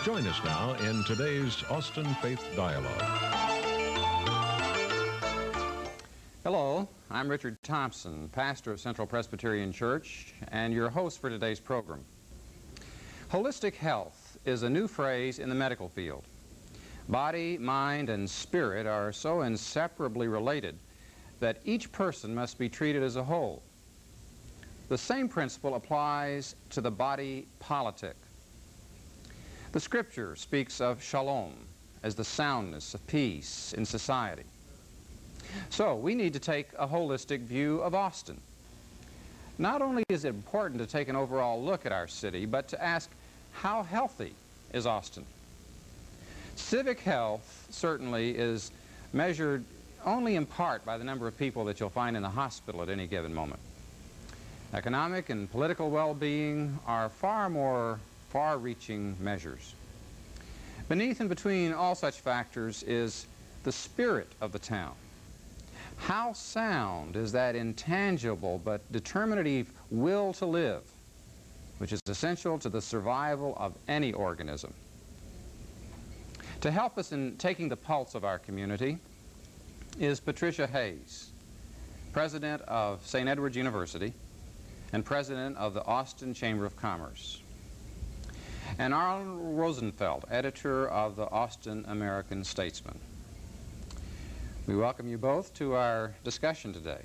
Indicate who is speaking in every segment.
Speaker 1: Join us now in today's Austin Faith Dialogue.
Speaker 2: Hello, I'm Richard Thompson, pastor of Central Presbyterian Church, and your host for today's program. Holistic health is a new phrase in the medical field. Body, mind, and spirit are so inseparably related that each person must be treated as a whole. The same principle applies to the body politic. The Scripture speaks of shalom as the soundness of peace in society. So we need to take a holistic view of Austin. Not only is it important to take an overall look at our city, but to ask, how healthy is Austin? Civic health certainly is measured only in part by the number of people that you'll find in the hospital at any given moment. Economic and political well-being are far more far-reaching measures. Beneath and between all such factors is the spirit of the town. How sound is that intangible but determinative will to live, which is essential to the survival of any organism. To help us in taking the pulse of our community is Patricia Hayes, president of St. Edward's University and president of the Austin Chamber of Commerce, and Arnold Rosenfeld, editor of the Austin American Statesman. We welcome you both to our discussion today.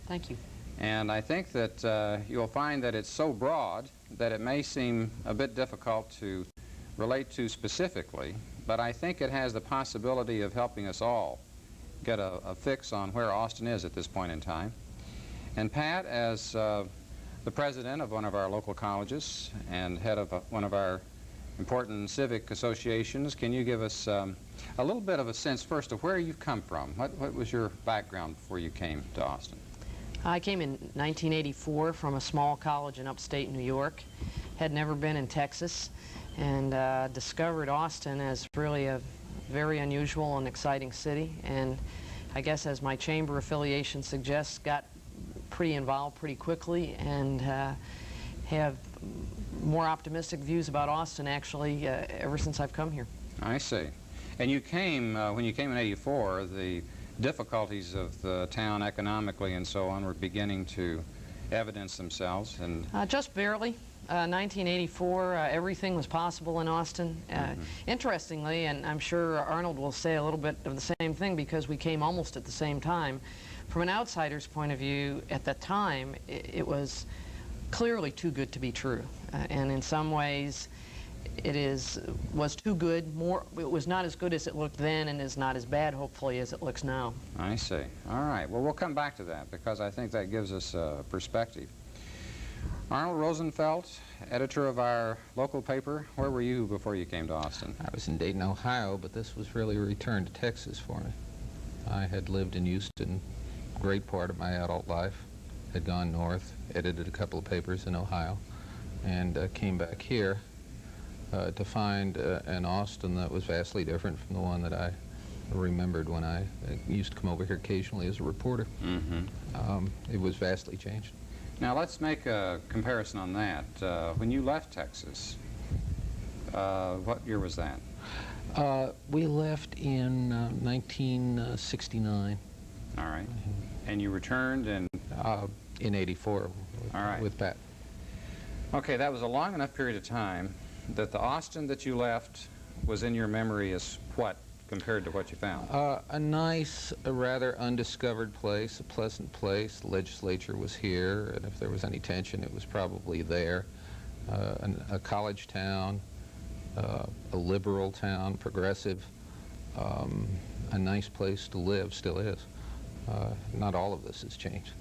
Speaker 3: Thank you.
Speaker 2: And I think that you'll find that it's so broad that it may seem a bit difficult to relate to specifically, but I think it has the possibility of helping us all get a fix on where Austin is at this point in time. And Pat, as the president of one of our local colleges and head of one of our important civic associations, can you give us a little bit of a sense first of where you've come from? What was your background before you came to Austin?
Speaker 3: I came in 1984 from a small college in upstate New York. Had never been in Texas, and discovered Austin as really a very unusual and exciting city. And I guess, as my chamber affiliation suggests, got pretty involved pretty quickly and have more optimistic views about Austin actually ever since I've come here.
Speaker 2: I see. And you came, when you came in '84, the difficulties of the town economically and so on were beginning to evidence themselves. And
Speaker 3: just barely. 1984, everything was possible in Austin. Interestingly, and I'm sure Arnold will say a little bit of the same thing because we came almost at the same time, from an outsider's point of view, at that time, it was clearly too good to be true. And in some ways, was too good. It was not as good as it looked then, and is not as bad, hopefully, as it looks now.
Speaker 2: I see. All right. Well, we'll come back to that because I think that gives us a perspective. Arnold Rosenfeld, editor of our local paper, where were you before you came to Austin?
Speaker 4: I was in Dayton, Ohio, but this was really a return to Texas for me. I had lived in Houston a great part of my adult life, had gone north, edited a couple of papers in Ohio, and came back here to find an Austin that was vastly different from the one that I remembered when I used to come over here occasionally as a reporter. It was vastly changed.
Speaker 2: Now let's make a comparison on that. When you left Texas, what year was that?
Speaker 4: We left in 1969.
Speaker 2: All right. And you returned
Speaker 4: in '84
Speaker 2: all right.
Speaker 4: with Pat.
Speaker 2: Okay, that was a long enough period of time that the Austin that you left was in your memory as what compared to what you found?
Speaker 4: A nice, rather undiscovered place, a pleasant place. The legislature was here, and if there was any tension, it was probably there. A college town, a liberal town, progressive, a nice place to live, still is. Not all of this has changed.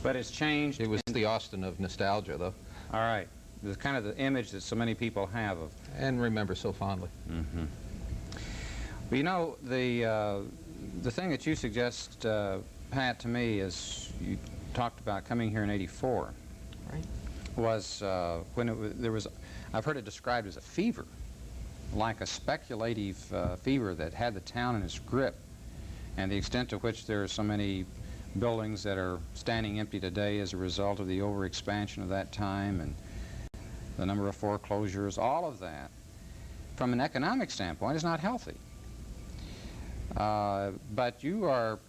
Speaker 2: But it's changed.
Speaker 4: It was the Austin of nostalgia, though.
Speaker 2: All right. The kind of the image that so many people have of.
Speaker 4: And remember so fondly.
Speaker 2: Well, you know, the thing that you suggest, Pat, to me is you talked about coming here in '84.
Speaker 3: Right.
Speaker 2: Was when there was, I've heard it described as a fever, like a speculative fever that had the town in its grip, and the extent to which there are so many buildings that are standing empty today as a result of the overexpansion of that time and the number of foreclosures, all of that from an economic standpoint, is not healthy. But you are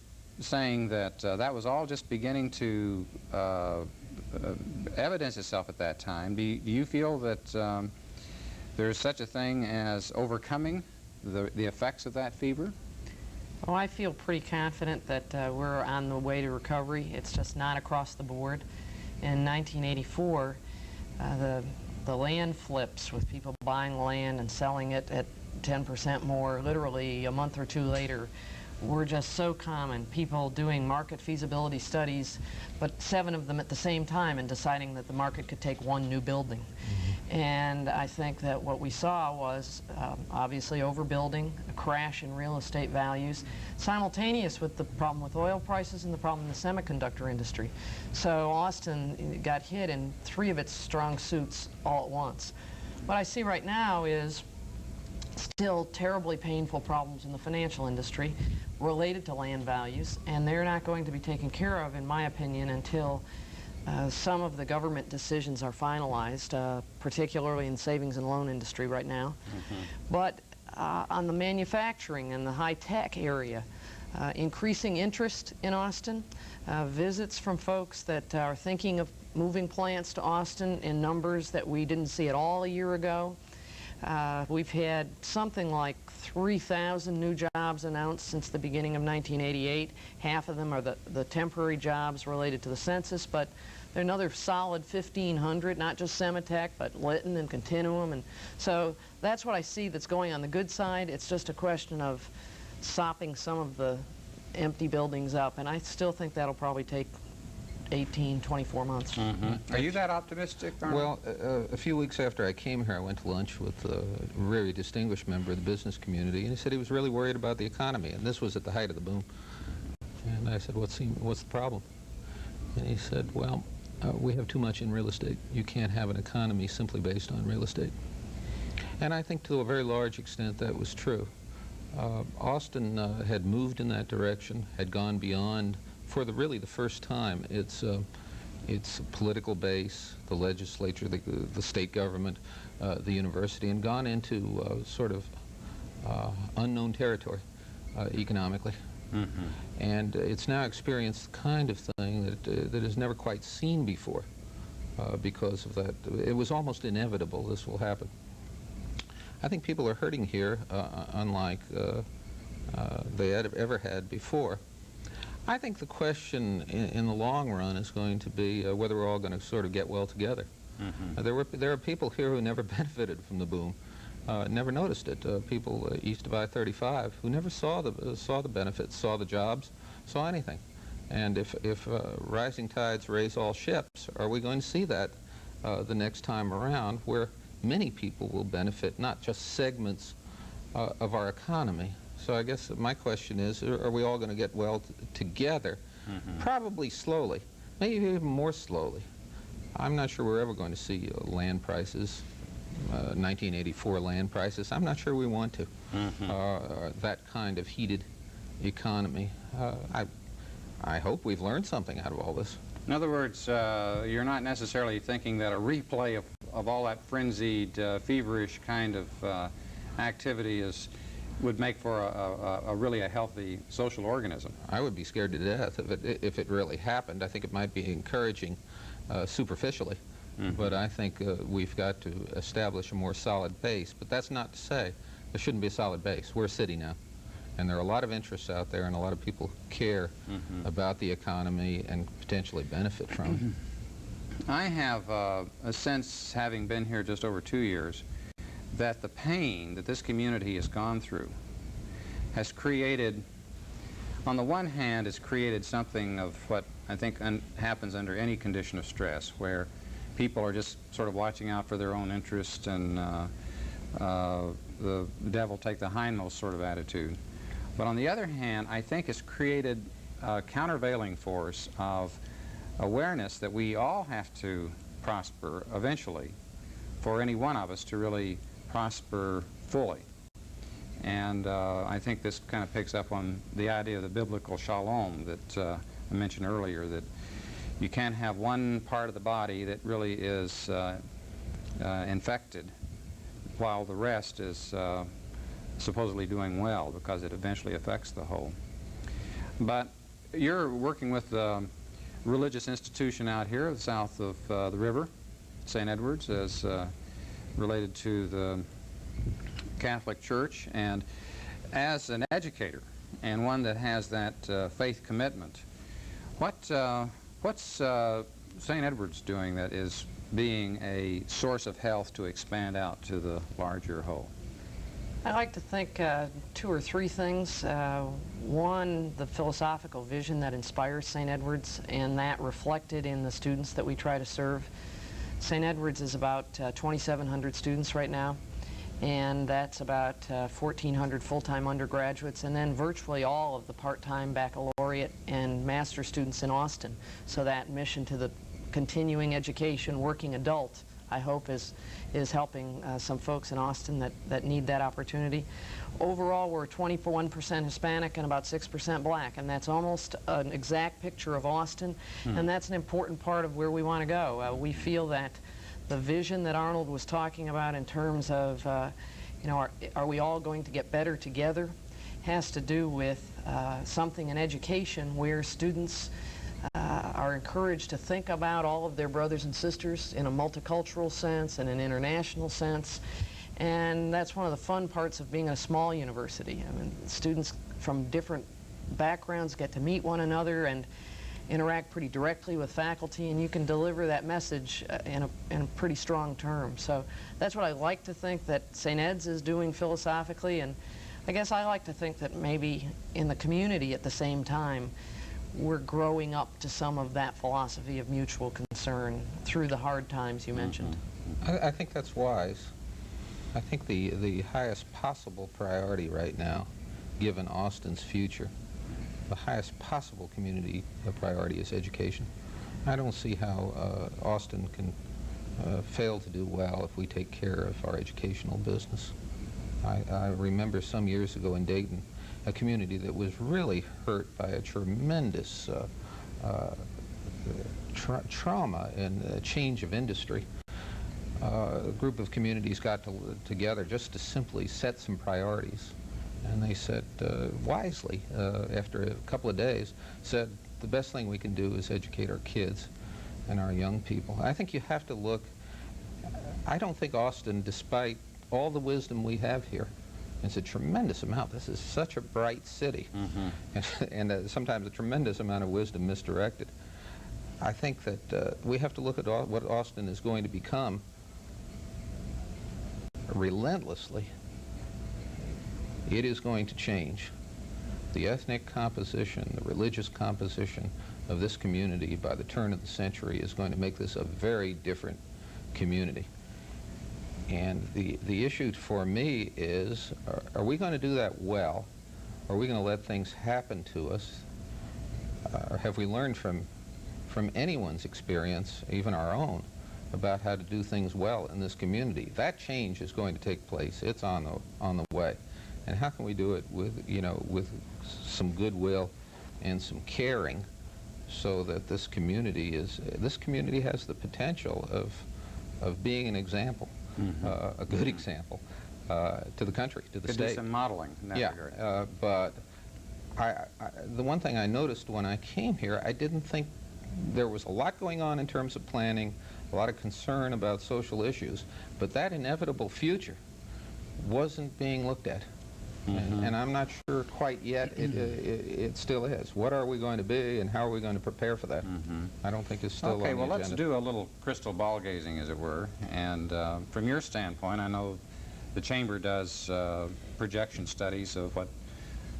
Speaker 2: saying that that was all just beginning to evidence itself at that time. Do you feel that there's such a thing as overcoming the effects of that fever?
Speaker 3: Oh, I feel pretty confident that we're on the way to recovery. It's just not across the board. In 1984, the land flips with people buying land and selling it at 10% more, literally a month or two later, were just so common. People doing market feasibility studies, but 7 of them at the same time, and deciding that the market could take 1 new building. And I think that what we saw was obviously overbuilding, a crash in real estate values, simultaneous with the problem with oil prices and the problem in the semiconductor industry. So Austin got hit in 3 of its strong suits all at once. What I see right now is still terribly painful problems in the financial industry related to land values, and they're not going to be taken care of, in my opinion, until some of the government decisions are finalized, particularly in the savings and loan industry right now. But on the manufacturing and the high-tech area, increasing interest in Austin, visits from folks that are thinking of moving plants to Austin in numbers that we didn't see at all a year ago. We've had something like 3,000 new jobs announced since the beginning of 1988. Half of them are the temporary jobs related to the census, but there are another solid 1,500, not just Semitech, but Lytton and Continuum. And so that's what I see that's going on the good side. It's just a question of sopping some of the empty buildings up, and I still think that'll probably take 18, 24 months.
Speaker 2: Are you that optimistic, Arnold?
Speaker 4: Well, a few weeks after I came here, I went to lunch with a very distinguished member of the business community, and he said he was really worried about the economy, and this was at the height of the boom. And I said, what's the problem? And he said, well, we have too much in real estate. You can't have an economy simply based on real estate. And I think to a very large extent that was true. Austin had moved in that direction, had gone beyond, for really the first time, its political base, the legislature, the state government, the university, and gone into sort of unknown territory economically. And it's now experienced the kind of thing that is never quite seen before because of that. It was almost inevitable this will happen. I think people are hurting here unlike they had ever had before. I think the question in the long run is going to be whether we're all going to sort of get well together. There are people here who never benefited from the boom, never noticed it. People east of I-35 who never saw the benefits, saw the jobs, saw anything. And if rising tides raise all ships, are we going to see that the next time around, where many people will benefit, not just segments of our economy? So I guess my question is, are we all going to get well together? Probably slowly, maybe even more slowly. I'm not sure we're ever going to see land prices, 1984 land prices. I'm not sure we want to. That kind of heated economy. I hope we've learned something out of all this.
Speaker 2: In other words, you're not necessarily thinking that a replay of all that frenzied, feverish kind of activity would make for really a healthy social organism.
Speaker 4: I would be scared to death if it really happened. I think it might be encouraging superficially, but I think we've got to establish a more solid base. But that's not to say there shouldn't be a solid base. We're a city now, and there are a lot of interests out there, and a lot of people care about the economy and potentially benefit from it.
Speaker 2: I have a sense, having been here just over 2 years, that the pain that this community has gone through has created, on the one hand, it's created something of what I think happens under any condition of stress, where people are just sort of watching out for their own interest and the devil take the hindmost sort of attitude. But on the other hand, I think it's created a countervailing force of awareness that we all have to prosper eventually for any one of us to really prosper fully. And I think this kind of picks up on the idea of the biblical shalom that I mentioned earlier, that you can't have one part of the body that really is infected while the rest is supposedly doing well because it eventually affects the whole. But you're working with a religious institution out here south of the river, St. Edward's, as related to the Catholic Church, and as an educator and one that has that faith commitment, what's St. Edward's doing that is being a source of health to expand out to the larger whole?
Speaker 3: I like to think two or three things. One, the philosophical vision that inspires St. Edward's, and that reflected in the students that we try to serve. St. Edward's is about 2,700 students right now, and that's about 1,400 full-time undergraduates, and then virtually all of the part-time baccalaureate and master students in Austin. So that mission to the continuing education working adult, I hope, is helping some folks in Austin that need that opportunity. Overall, we're 21% Hispanic and about 6% black, and that's almost an exact picture of Austin, and that's an important part of where we want to go. We feel that the vision that Arnold was talking about in terms of, you know, are we all going to get better together, has to do with something in education where students are encouraged to think about all of their brothers and sisters in a multicultural sense and an international sense. And that's one of the fun parts of being a small university. I mean, students from different backgrounds get to meet one another and interact pretty directly with faculty, and you can deliver that message in a pretty strong terms. So that's what I like to think that St. Ed's is doing philosophically, and I guess I like to think that maybe in the community at the same time we're growing up to some of that philosophy of mutual concern through the hard times you mentioned.
Speaker 4: I think that's wise. I think the highest possible priority right now, given Austin's future, the highest possible community priority is education. I don't see how Austin can fail to do well if we take care of our educational business. I remember some years ago in Dayton, a community that was really hurt by a tremendous trauma and change of industry. A group of communities got together just to simply set some priorities. And they said, wisely, after a couple of days, said, the best thing we can do is educate our kids and our young people. I think you have to look, I don't think Austin, despite all the wisdom we have here, it's a tremendous amount. This is such a bright city, and sometimes a tremendous amount of wisdom misdirected. I think that we have to look at what Austin is going to become relentlessly. It is going to change. The ethnic composition, the religious composition of this community by the turn of the century is going to make this a very different community. And the issue for me is, are we going to do that well? Are we going to let things happen to us? Or have we learned from anyone's experience, even our own, about how to do things well in this community? That change is going to take place. It's on the way. And how can we do it with, you know, with some goodwill and some caring, so that this community has the potential of being an example, a good example to the country, to the state.
Speaker 2: Could do some modeling in that regard.
Speaker 4: But the one thing I noticed when I came here, I didn't think there was a lot going on in terms of planning, a lot of concern about social issues, but that inevitable future wasn't being looked at. And I'm not sure quite yet it still is. What are we going to be, and how are we going to prepare for that? I don't think it's still on the agenda.
Speaker 2: Okay, well, let's do a little crystal ball gazing, as it were. And from your standpoint, I know the Chamber does projection studies of what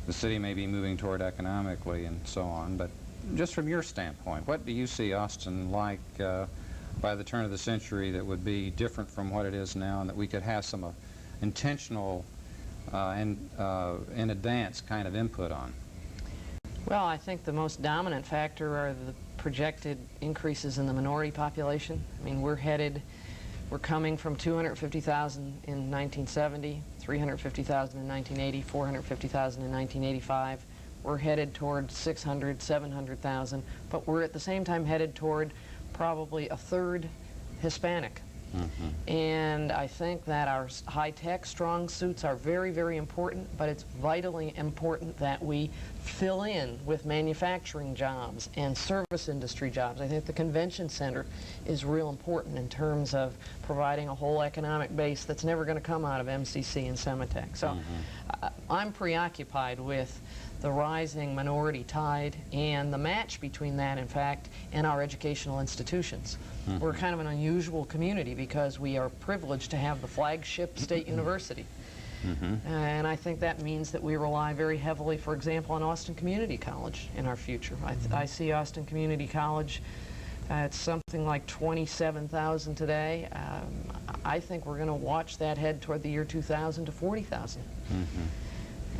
Speaker 2: the city may be moving toward economically and so on. But just from your standpoint, what do you see Austin like by the turn of the century that would be different from what it is now, and that we could have some intentional and in advance kind of input on?
Speaker 3: Well, I think the most dominant factor are the projected increases in the minority population. I mean, we're coming from 250,000 in 1970, 350,000 in 1980, 450,000 in 1985. We're headed toward 600, 700,000, but we're at the same time headed toward probably a third Hispanic. And I think that our high-tech strong suits are very, very important, but it's vitally important that we fill in with manufacturing jobs and service industry jobs. I think the convention center is real important in terms of providing a whole economic base that's never going to come out of MCC and Sematech. So I'm preoccupied with the rising minority tide and the match between that, in fact, and our educational institutions. We're kind of an unusual community because we are privileged to have the flagship state university. And I think that means that we rely very heavily, for example, on Austin Community College in our future. I see Austin Community College, it's something like 27,000 today. I think we're going to watch that head toward the year 2000 to 40,000.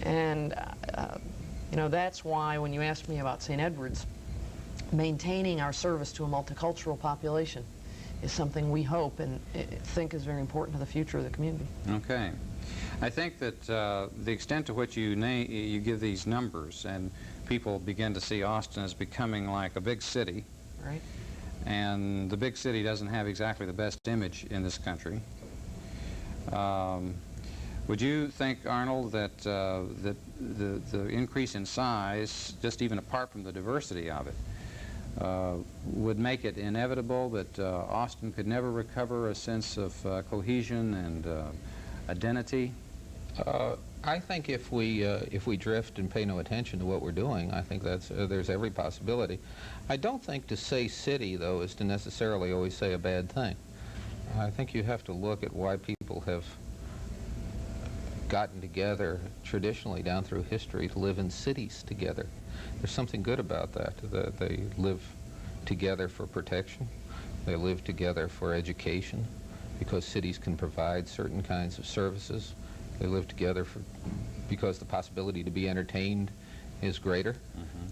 Speaker 3: And you know, that's why when you asked me about St. Edward's, maintaining our service to a multicultural population is something we hope and think is very important to the future of the community.
Speaker 2: Okay. I think that the extent to which you give these numbers and people begin to see Austin as becoming like a big city,
Speaker 3: Right.
Speaker 2: and the big city doesn't have exactly the best image in this country. Would you think, Arnold, that the increase in size, just even apart from the diversity of it, would make it inevitable that Austin could never recover a sense of cohesion and identity?
Speaker 4: I think if we drift and pay no attention to what we're doing, I think that's there's every possibility. I don't think to say city, though, is to necessarily always say a bad thing. I think you have to look at why people have gotten together traditionally down through history to live in cities together. There's something good about that they live together for protection. They live together for education because cities can provide certain kinds of services. They live together because the possibility to be entertained is greater.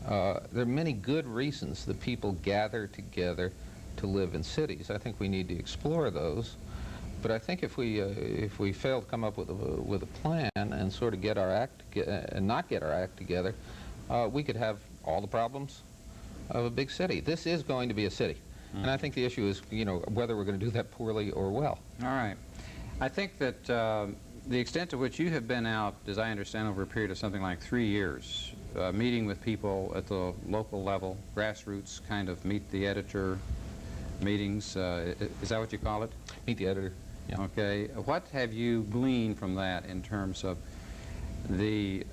Speaker 4: There are many good reasons that people gather together to live in cities. I think we need to explore those. But I think if we fail to come up with a plan and sort of get our act and not get our act together, we could have all the problems of a big city. This is going to be a city, and I think the issue is, you know, whether we're going to do that poorly or well.
Speaker 2: All right. I think that the extent to which you have been out, as I understand, over a period of something like 3 years, meeting with people at the local level, grassroots kind of meet the editor meetings, is that what you call it?
Speaker 4: Meet the editor. Yeah.
Speaker 2: Okay. What have you gleaned from that in terms of the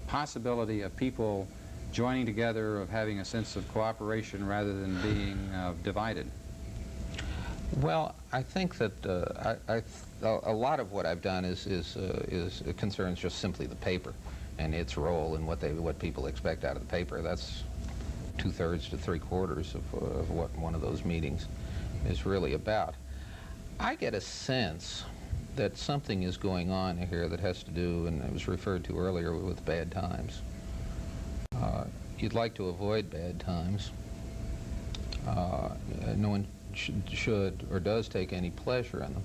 Speaker 2: possibility of people joining together, of having a sense of cooperation rather than being divided?
Speaker 4: Well, I think that a lot of what I've done is concerns just simply the paper and its role and what people expect out of the paper. That's 2/3 to 3/4 of what one of those meetings is really about. I get a sense that something is going on here that has to do, and it was referred to earlier, with bad times. You'd like to avoid bad times. No one should or does take any pleasure in them.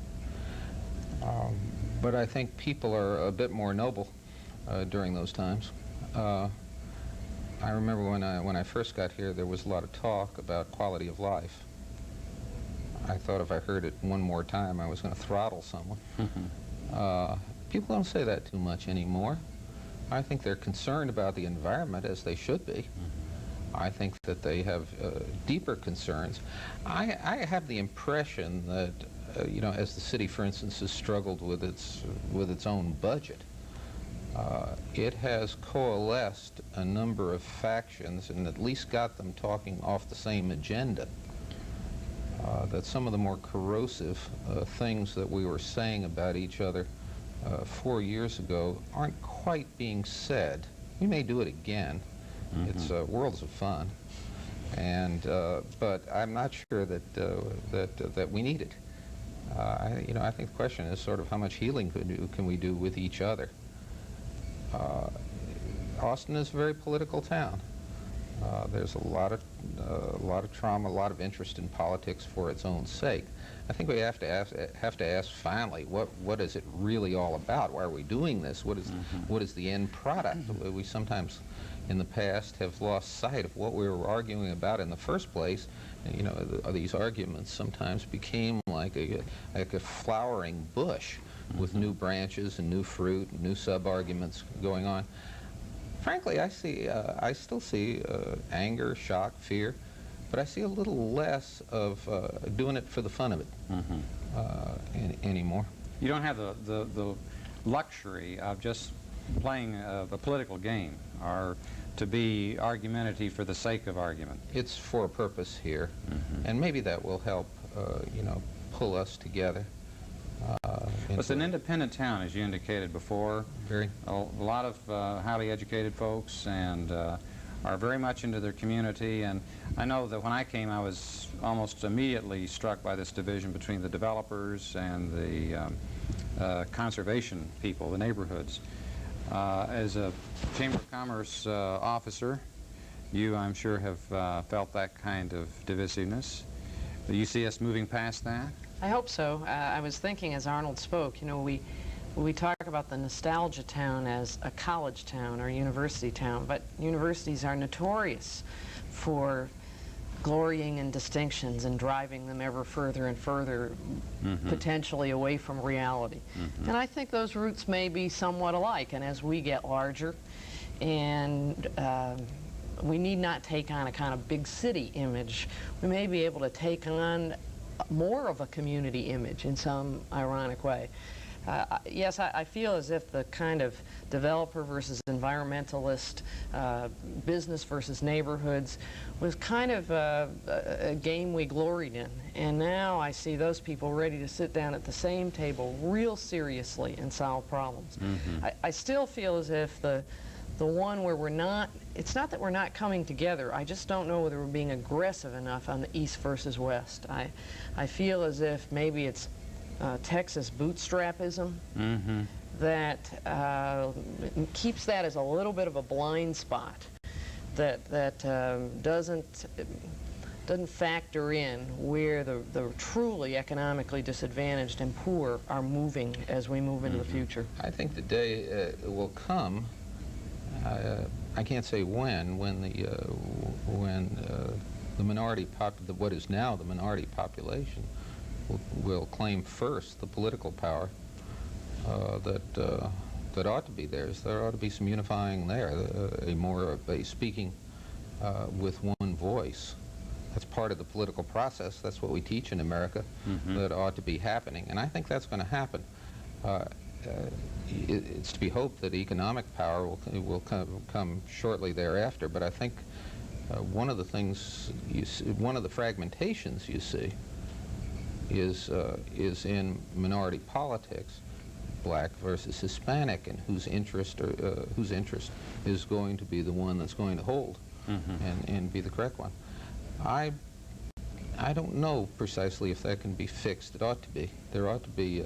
Speaker 4: But I think people are a bit more noble during those times. I remember when I first got here, there was a lot of talk about quality of life. I thought if I heard it one more time, I was going to throttle someone. People don't say that too much anymore. I think they're concerned about the environment, as they should be. I think that they have deeper concerns. I have the impression that, you know, as the city, for instance, has struggled with its own budget, it has coalesced a number of factions and at least got them talking off the same agenda. That some of the more corrosive things that we were saying about each other 4 years ago aren't quite being said. We may do it again. It's worlds of fun, and but I'm not sure that we need it. You know, I think the question is sort of how much healing can we do with each other. Austin is a very political town. There's a lot of a lot of trauma, a lot of interest in politics for its own sake. I think we have to ask finally, what is it really all about? Why are we doing this? What is the end product? We sometimes in the past have lost sight of what we were arguing about in the first place. And, you know, these arguments sometimes became like a flowering bush with new branches and new fruit and new sub-arguments going on. Frankly, I still see anger, shock, fear, but I see a little less of doing it for the fun of it anymore.
Speaker 2: You don't have the luxury of just playing the political game, or to be argumentative for the sake of argument.
Speaker 4: It's for a purpose here, and maybe that will help, you know, pull us together.
Speaker 2: It's an independent town, as you indicated before.
Speaker 4: Very.
Speaker 2: A lot of highly educated folks, and are very much into their community. And I know that when I came, I was almost immediately struck by this division between the developers and the conservation people, the neighborhoods. As a Chamber of Commerce officer, you, I'm sure, have felt that kind of divisiveness. Do you see us moving past that?
Speaker 3: I hope so. I was thinking as Arnold spoke, you know, we talk about the nostalgia town as a college town or university town, but universities are notorious for glorying in distinctions and driving them ever further and further, potentially away from reality. And I think those roots may be somewhat alike, and as we get larger, and we need not take on a kind of big city image, we may be able to take on more of a community image in some ironic way. Yes, I feel as if the kind of developer versus environmentalist, business versus neighborhoods was kind of a game we gloried in. And now I see those people ready to sit down at the same table real seriously and solve problems. I still feel as if the one where we're not, it's not that we're not coming together, I just don't know whether we're being aggressive enough on the East versus West. I feel as if maybe it's Texas bootstrapism that keeps that as a little bit of a blind spot that doesn't factor in where the truly economically disadvantaged and poor are moving as we move into the future.
Speaker 4: I think the day will come, I can't say when the minority what is now the minority population will claim first the political power that ought to be theirs. There ought to be some unifying there, more of a speaking with one voice. That's part of the political process. That's what we teach in America. That ought to be happening, and I think that's going to happen. It's to be hoped that economic power will come shortly thereafter, but I think one of the things one of the fragmentations you see is in minority politics, black versus Hispanic, and whose interest is going to be the one that's going to hold and be the correct one. I don't know precisely if that can be fixed. It ought to be. There ought to be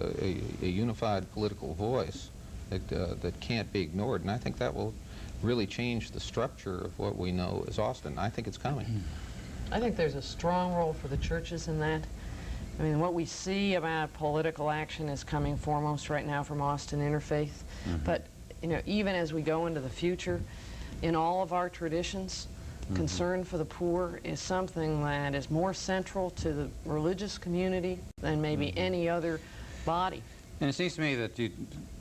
Speaker 4: a unified political voice that can't be ignored, and I think that will really change the structure of what we know as Austin. I think it's coming.
Speaker 3: I think there's a strong role for the churches in that. I mean, what we see about political action is coming foremost right now from Austin Interfaith. But, you know, even as we go into the future, in all of our traditions, concern for the poor is something that is more central to the religious community than maybe any other body.
Speaker 2: And it seems to me that you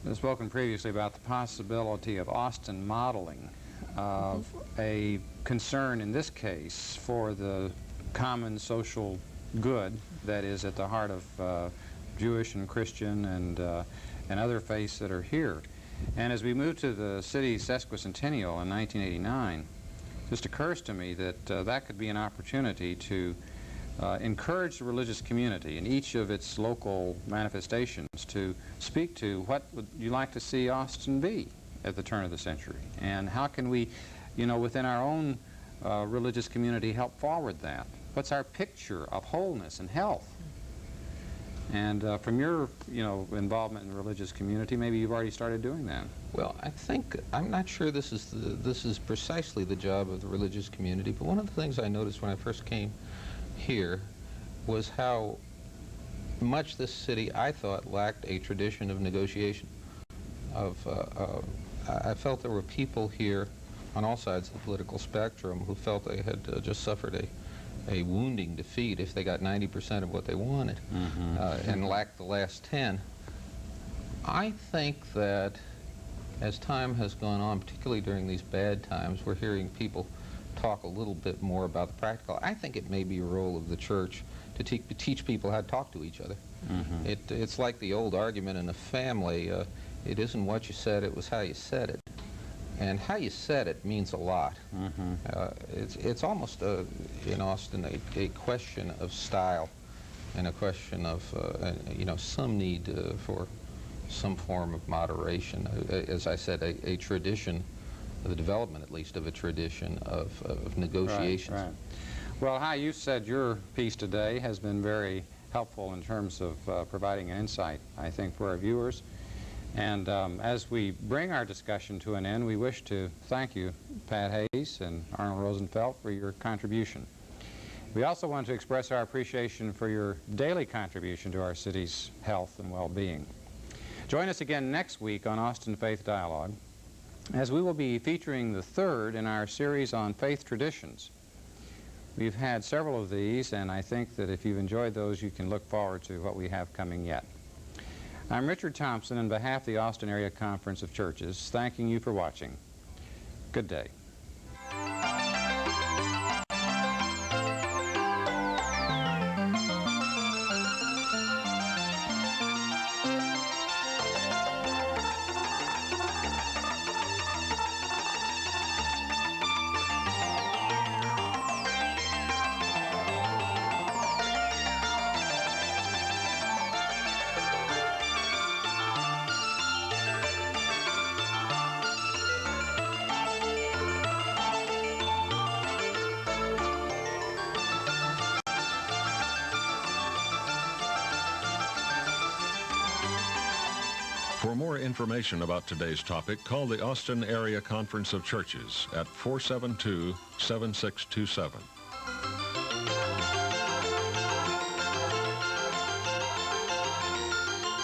Speaker 2: have spoken previously about the possibility of Austin modeling of a concern, in this case, for the common social good that is at the heart of Jewish and Christian and other faiths that are here. And as we move to the city's sesquicentennial in 1989, it just occurs to me that that could be an opportunity to encourage the religious community in each of its local manifestations to speak to what would you like to see Austin be at the turn of the century, and how can we, you know, within our own religious community help forward that. What's our picture of wholeness and health? And from your, involvement in the religious community, maybe you've already started doing that.
Speaker 4: Well, I'm not sure this is precisely the job of the religious community, but one of the things I noticed when I first came here was how much this city, I thought, lacked a tradition of negotiation. I felt there were people here on all sides of the political spectrum who felt they had just suffered a wounding defeat if they got 90% of what they wanted, and lacked the last 10. I think that as time has gone on, particularly during these bad times, we're hearing people talk a little bit more about the practical. I think it may be a role of the church to teach people how to talk to each other. It's like the old argument in a family, it isn't what you said, it was how you said it. And how you said it means a lot. It's almost, in Austin, a question of style and a question of, some need for some form of moderation. As I said, a tradition, the development at least of a tradition of negotiations.
Speaker 2: Right. Well, how you said your piece today has been very helpful in terms of providing an insight, I think, for our viewers. And as we bring our discussion to an end, we wish to thank you, Pat Hayes and Arnold Rosenfeld, for your contribution. We also want to express our appreciation for your daily contribution to our city's health and well-being. Join us again next week on Austin Faith Dialogue, as we will be featuring the third in our series on faith traditions. We've had several of these, and I think that if you've enjoyed those, you can look forward to what we have coming yet. I'm Richard Thompson on behalf of the Austin Area Conference of Churches, thanking you for watching. Good day.
Speaker 1: For more information about today's topic, call the Austin Area Conference of Churches at 472-7627.